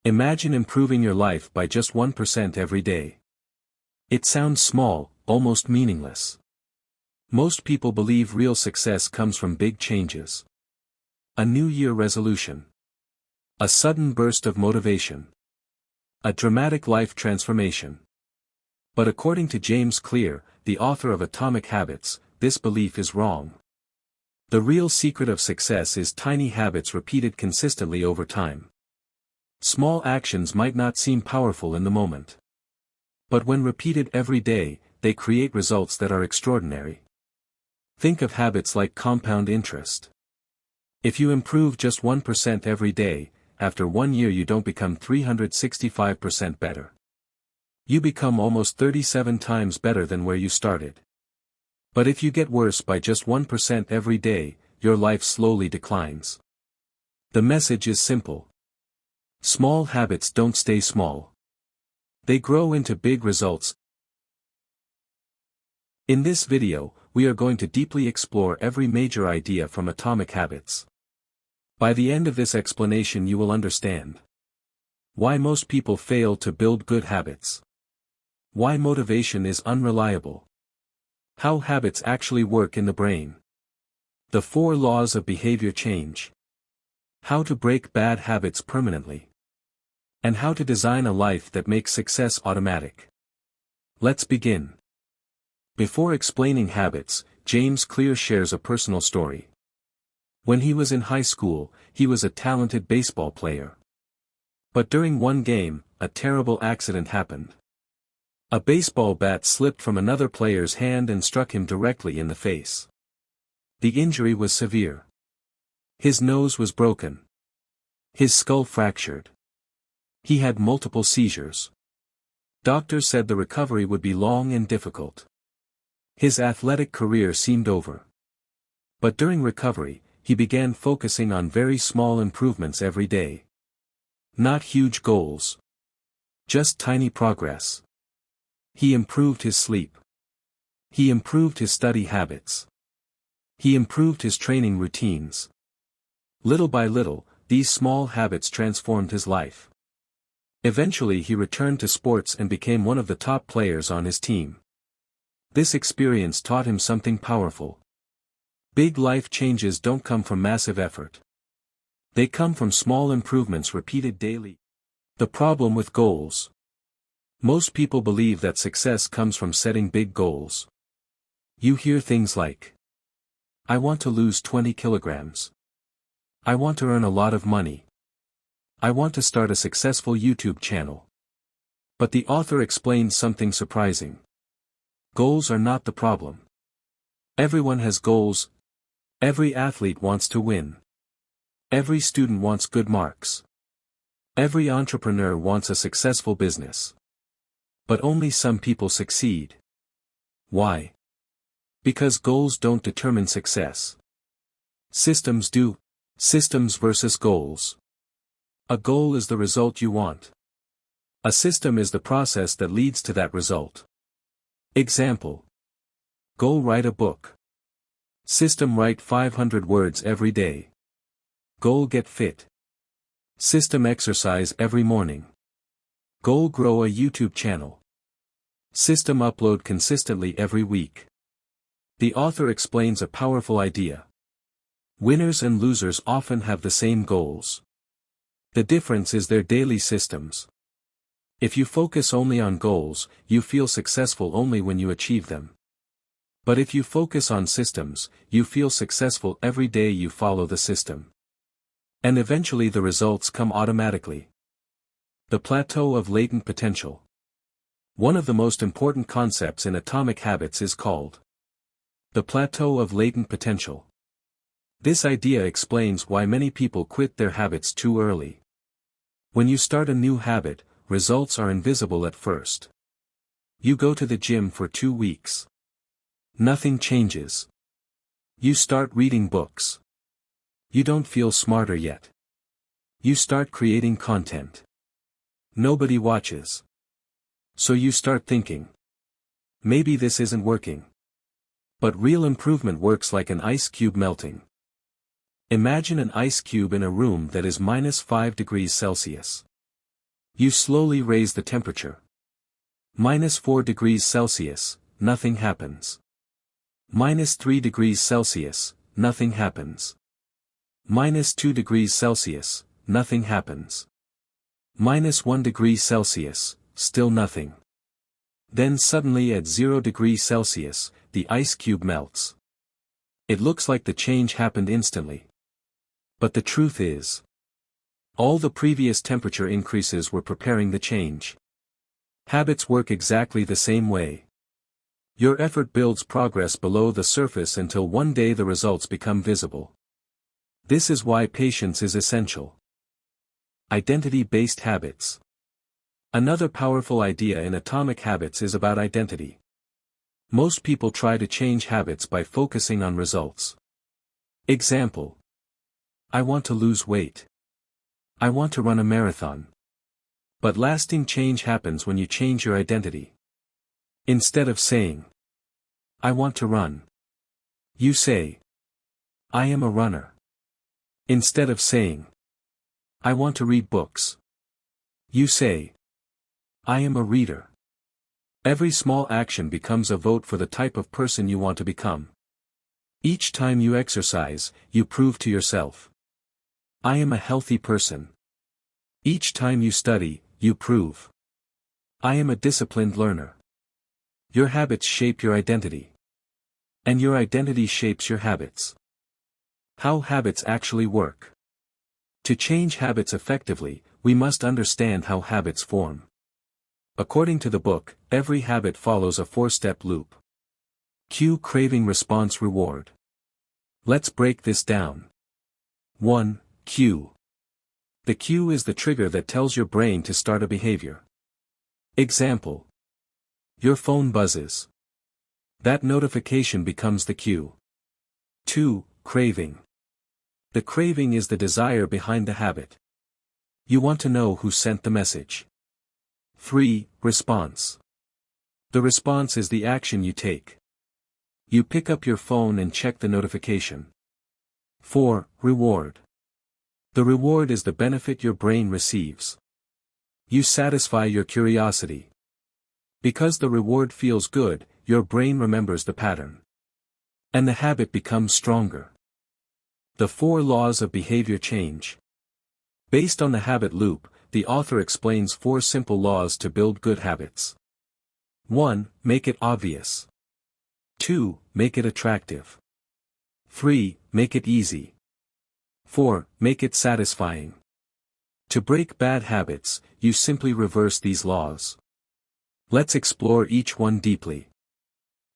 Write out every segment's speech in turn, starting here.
Imagine improving your life by just 1% every day. It sounds small, almost meaningless. Most people believe real success comes from big changes. A New Year resolution. A sudden burst of motivation. A dramatic life transformation. But according to James Clear, the author of Atomic Habits, this belief is wrong. The real secret of success is tiny habits repeated consistently over time. Small actions might not seem powerful in the moment. But when repeated every day, they create results that are extraordinary. Think of habits like compound interest. If you improve just 1% every day, after 1 year you don't become 365% better. You become almost 37 times better than where you started. But if you get worse by just 1% every day, your life slowly declines. The message is simple. Small habits don't stay small. They grow into big results. In this video, we are going to deeply explore every major idea from Atomic Habits. By the end of this explanation you will understand why most people fail to build good habits, why motivation is unreliable, how habits actually work in the brain, the 4 laws of behavior change, how to break bad habits permanently, and how to design a life that makes success automatic. Let's begin. Before explaining habits, James Clear shares a personal story. When he was in high school, he was a talented baseball player. But during one game, a terrible accident happened. A baseball bat slipped from another player's hand and struck him directly in the face. The injury was severe. His nose was broken. His skull fractured. He had multiple seizures. Doctors said the recovery would be long and difficult. His athletic career seemed over. But during recovery, he began focusing on very small improvements every day. Not huge goals. Just tiny progress. He improved his sleep. He improved his study habits. He improved his training routines. Little by little, these small habits transformed his life. Eventually he returned to sports and became one of the top players on his team. This experience taught him something powerful. Big life changes don't come from massive effort. They come from small improvements repeated daily. The problem with goals. Most people believe that success comes from setting big goals. You hear things like, I want to lose 20 kilograms. I want to earn a lot of money. I want to start a successful YouTube channel. But the author explains something surprising. Goals are not the problem. Everyone has goals. Every athlete wants to win. Every student wants good marks. Every entrepreneur wants a successful business. But only some people succeed. Why? Because goals don't determine success. Systems do. Systems versus goals. A goal is the result you want. A system is the process that leads to that result. Example. Goal: write a book. System: write 500 words every day. Goal: get fit. System: exercise every morning. Goal: grow a YouTube channel. System: upload consistently every week. The author explains a powerful idea. Winners and losers often have the same goals. The difference is their daily systems. If you focus only on goals, you feel successful only when you achieve them. But if you focus on systems, you feel successful every day you follow the system. And eventually the results come automatically. The plateau of latent potential. One of the most important concepts in Atomic Habits is called the plateau of latent potential. This idea explains why many people quit their habits too early. When you start a new habit, results are invisible at first. You go to the gym for 2 weeks. Nothing changes. You start reading books. You don't feel smarter yet. You start creating content. Nobody watches. So you start thinking, maybe this isn't working. But real improvement works like an ice cube melting. Imagine an ice cube in a room that is -5 degrees Celsius. You slowly raise the temperature. -4 degrees Celsius, nothing happens. -3 degrees Celsius, nothing happens. -2 degrees Celsius, nothing happens. -1 degree Celsius, still nothing. Then suddenly at 0 degrees Celsius, the ice cube melts. It looks like the change happened instantly. But the truth is, all the previous temperature increases were preparing the change. Habits work exactly the same way. Your effort builds progress below the surface until one day the results become visible. This is why patience is essential. Identity-based habits. Another powerful idea in Atomic Habits is about identity. Most people try to change habits by focusing on results. Example. I want to lose weight. I want to run a marathon. But lasting change happens when you change your identity. Instead of saying, I want to run, you say, I am a runner. Instead of saying, I want to read books, you say, I am a reader. Every small action becomes a vote for the type of person you want to become. Each time you exercise, you prove to yourself, I am a healthy person. Each time you study, you prove, I am a disciplined learner. Your habits shape your identity. And your identity shapes your habits. How habits actually work. To change habits effectively, we must understand how habits form. According to the book, every habit follows a 4-step loop. Cue, craving, response, reward. Let's break this down. 1. Cue. The cue is the trigger that tells your brain to start a behavior. Example. Your phone buzzes. That notification becomes the cue. 2. Craving. The craving is the desire behind the habit. You want to know who sent the message. 3. Response. The response is the action you take. You pick up your phone and check the notification. 4. Reward. The reward is the benefit your brain receives. You satisfy your curiosity. Because the reward feels good, your brain remembers the pattern. And the habit becomes stronger. The 4 laws of behavior change. Based on the habit loop, the author explains 4 simple laws to build good habits. 1. Make it obvious. 2. Make it attractive. 3. Make it easy. 4. Make it satisfying. To break bad habits, you simply reverse these laws. Let's explore each one deeply.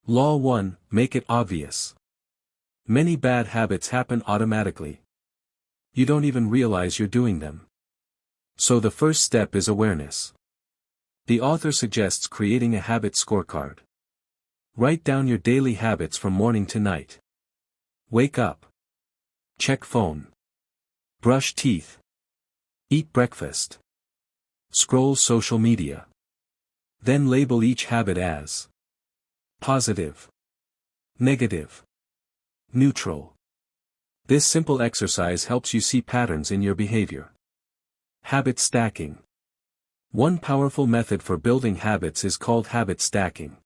Law 1. Make it obvious. Many bad habits happen automatically. You don't even realize you're doing them. So the first step is awareness. The author suggests creating a habit scorecard. Write down your daily habits from morning to night. Wake up. Check phone. Brush teeth. Eat breakfast. Scroll social media. Then label each habit as positive, negative, neutral. This simple exercise helps you see patterns in your behavior. Habit stacking. One powerful method for building habits is called habit stacking.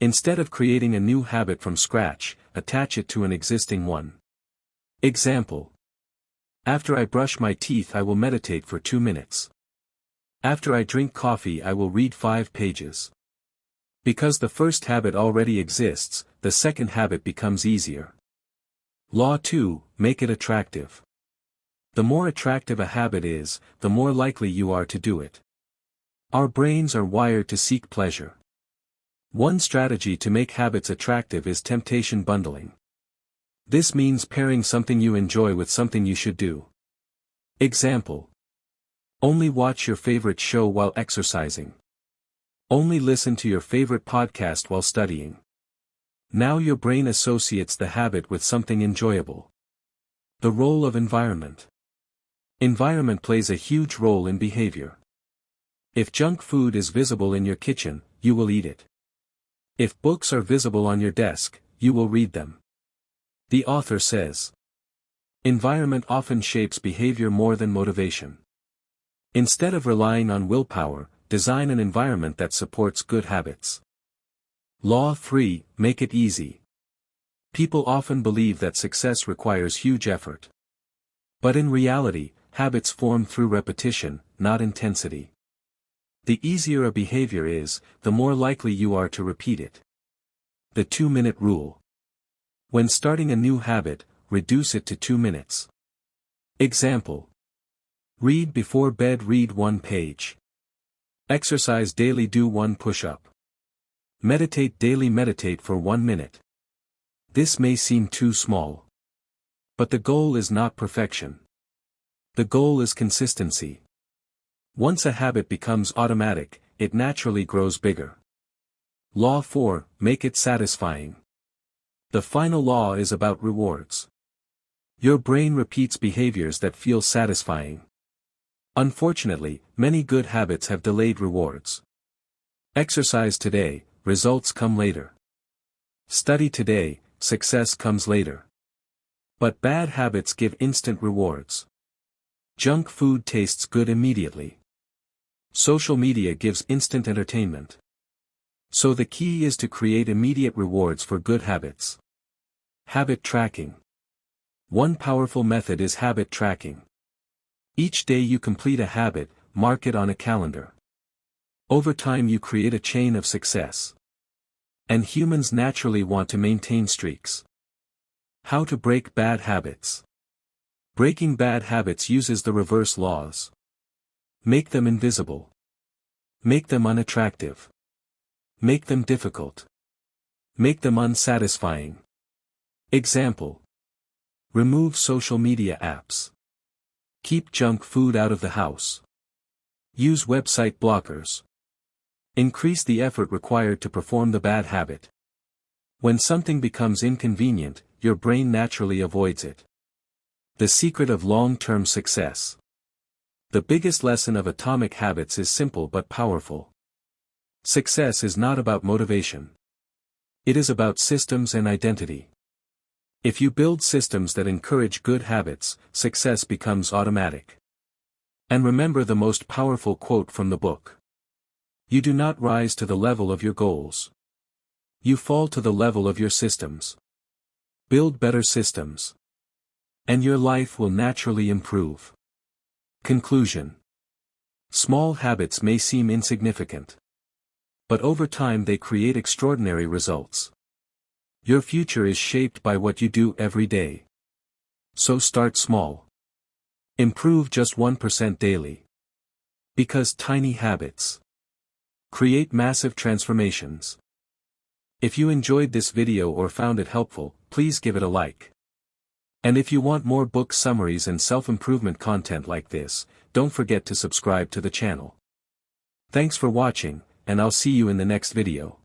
Instead of creating a new habit from scratch, attach it to an existing one. Example. After I brush my teeth I will meditate for 2 minutes. After I drink coffee I will read 5 pages. Because the first habit already exists, the second habit becomes easier. Law 2, make it attractive. The more attractive a habit is, the more likely you are to do it. Our brains are wired to seek pleasure. One strategy to make habits attractive is temptation bundling. This means pairing something you enjoy with something you should do. Example. Only watch your favorite show while exercising. Only listen to your favorite podcast while studying. Now your brain associates the habit with something enjoyable. The role of environment. Environment plays a huge role in behavior. If junk food is visible in your kitchen, you will eat it. If books are visible on your desk, you will read them. The author says, environment often shapes behavior more than motivation. Instead of relying on willpower, design an environment that supports good habits. Law 3, make it easy. People often believe that success requires huge effort. But in reality, habits form through repetition, not intensity. The easier a behavior is, the more likely you are to repeat it. The 2-minute rule. When starting a new habit, reduce it to 2 minutes. Example. Read before bed, read 1 page. Exercise daily, do 1 push-up. Meditate daily, meditate for 1 minute. This may seem too small. But the goal is not perfection. The goal is consistency. Once a habit becomes automatic, it naturally grows bigger. Law 4, make it satisfying. The final law is about rewards. Your brain repeats behaviors that feel satisfying. Unfortunately, many good habits have delayed rewards. Exercise today, results come later. Study today, success comes later. But bad habits give instant rewards. Junk food tastes good immediately. Social media gives instant entertainment. So the key is to create immediate rewards for good habits. Habit tracking. One powerful method is habit tracking. Each day you complete a habit, mark it on a calendar. Over time you create a chain of success. And humans naturally want to maintain streaks. How to break bad habits. Breaking bad habits uses the reverse laws. Make them invisible. Make them unattractive. Make them difficult. Make them unsatisfying. Example. Remove social media apps. Keep junk food out of the house. Use website blockers. Increase the effort required to perform the bad habit. When something becomes inconvenient, your brain naturally avoids it. The secret of long-term success. The biggest lesson of Atomic Habits is simple but powerful. Success is not about motivation. It is about systems and identity. If you build systems that encourage good habits, success becomes automatic. And remember the most powerful quote from the book. You do not rise to the level of your goals. You fall to the level of your systems. Build better systems. And your life will naturally improve. Conclusion. Small habits may seem insignificant. But over time they create extraordinary results. Your future is shaped by what you do every day. So start small. Improve just 1% daily. Because tiny habits create massive transformations. If you enjoyed this video or found it helpful, please give it a like. And if you want more book summaries and self-improvement content like this, don't forget to subscribe to the channel. Thanks for watching, and I'll see you in the next video.